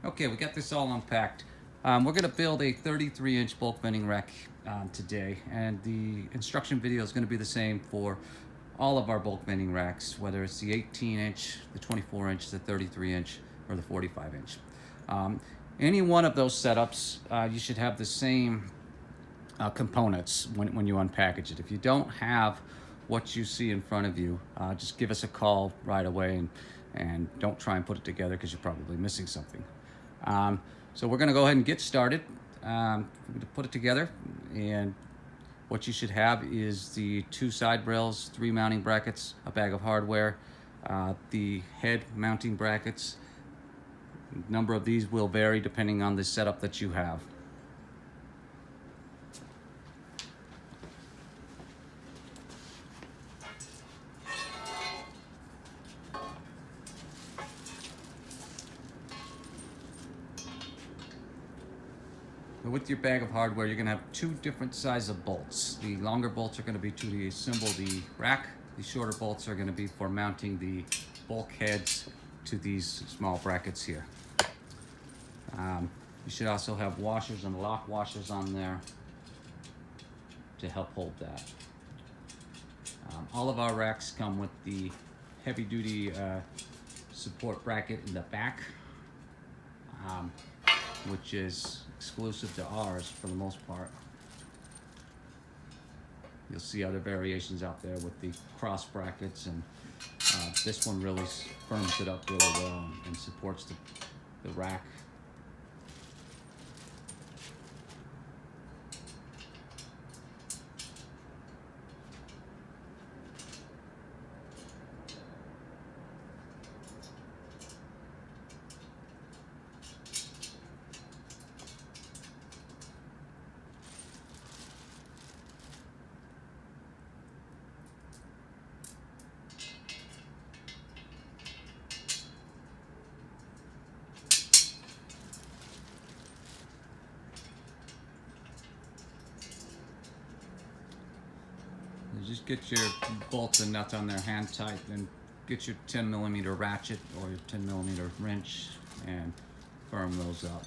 Okay, we got this all unpacked. We're going to build a 33-inch bulk vending rack today, and the instruction video is going to be the same for all of our bulk vending racks, whether it's the 18-inch, the 24-inch, the 33-inch, or the 45-inch. Any one of those setups, you should have the same components when you unpackage it. If you don't have what you see in front of you, just give us a call right away and don't try and put it together because you're probably missing something. So we're going to go ahead and get started. We're going to put it together, and what you should have is the 2 side rails, 3 mounting brackets, a bag of hardware, the head mounting brackets. The number of these will vary depending on the setup that you have. With your bag of hardware, you're going to have 2 different sizes of bolts. The longer bolts are going to be to assemble the rack. The shorter bolts are going to be for mounting the bulkheads to these small brackets here. You should also have washers and lock washers on there to help hold that. All of our racks come with the heavy-duty support bracket in the back, which is exclusive to ours for the most part. You'll see other variations out there with the cross brackets, and this one really firms it up really well and supports the rack. Just get your bolts and nuts on there hand tight, then get your 10mm ratchet or your 10mm wrench and firm those up.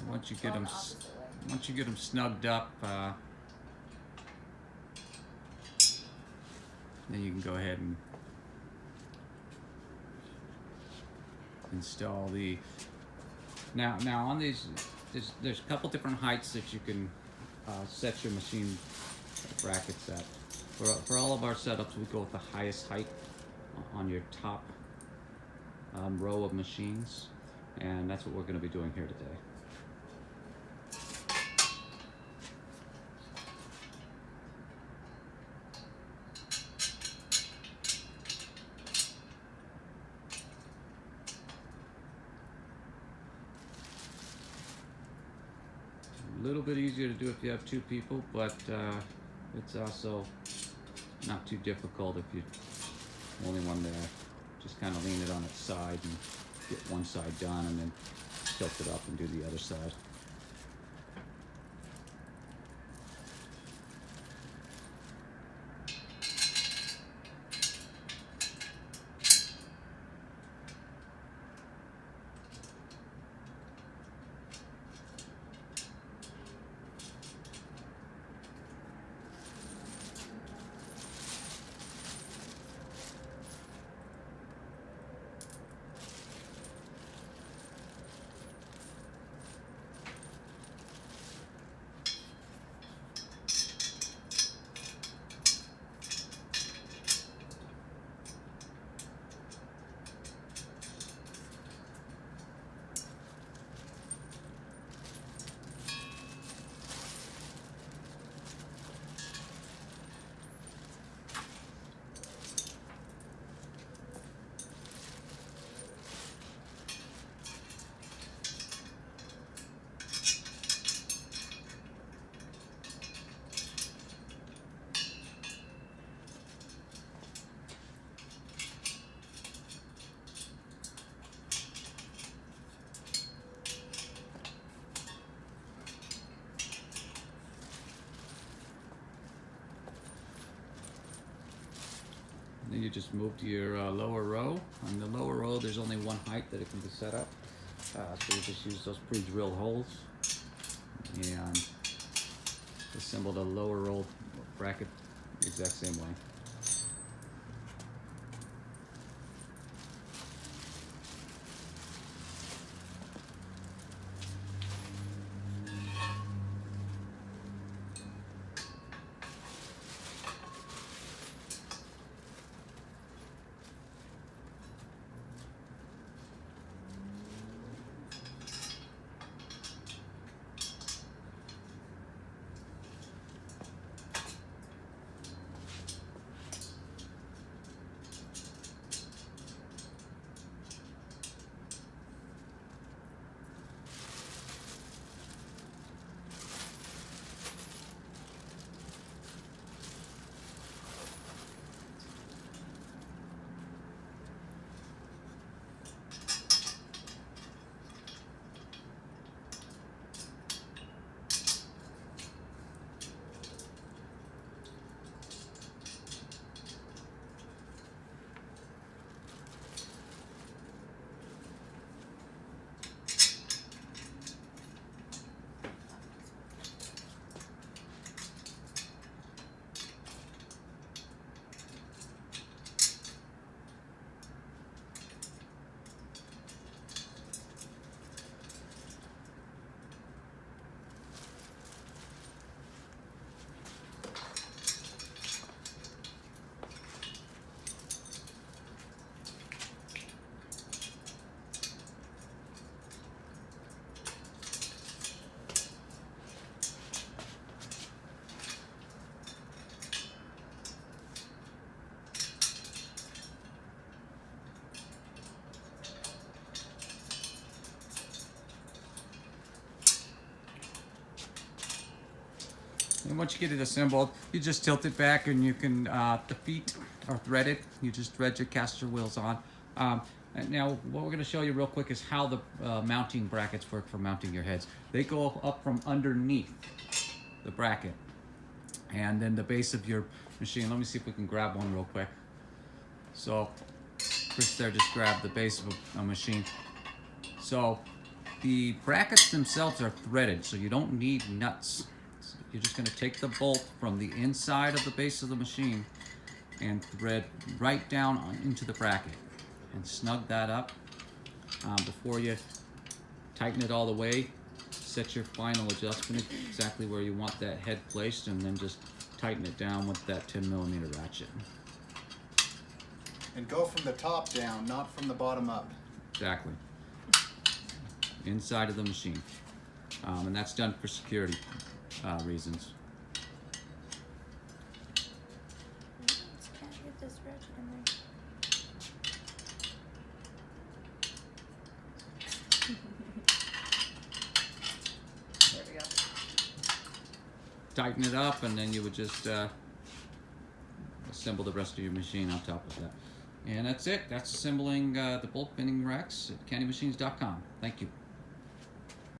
Once you get them snugged up, then you can go ahead and install the. Now on these, there's a couple different heights that you can set your machine brackets at. For all of our setups, we go with the highest height on your top row of machines, and that's what we're going to be doing here today. A little bit easier to do if you have 2 people, but it's also not too difficult if you're only one there. Just kind of lean it on its side and get one side done, and then tilt it up and do the other side. Then you just move to your lower row. On the lower row, there's only one height that it can be set up. So you just use those pre-drilled holes and assemble the lower row bracket the exact same way. And once you get it assembled, you just tilt it back and you can, the feet are threaded. You just thread your caster wheels on. And now what we're going to show you real quick is how the mounting brackets work for mounting your heads. They go up from underneath the bracket. And then the base of your machine, let me see if we can grab one real quick. So Chris there just grabbed the base of a machine. So the brackets themselves are threaded, so you don't need nuts. You're just going to take the bolt from the inside of the base of the machine and thread right down into the bracket and snug that up before you tighten it all the way. Set your final adjustment exactly where you want that head placed, and then just tighten it down with that 10mm ratchet. And go from the top down, not from the bottom up. Exactly. Inside of the machine. And that's done for security reasons. Can't get this ratchet in there. There we go. Tighten it up, and then you would just assemble the rest of your machine on top of that. And that's it. That's assembling the bolt bending racks at CandyMachines.com. Thank you.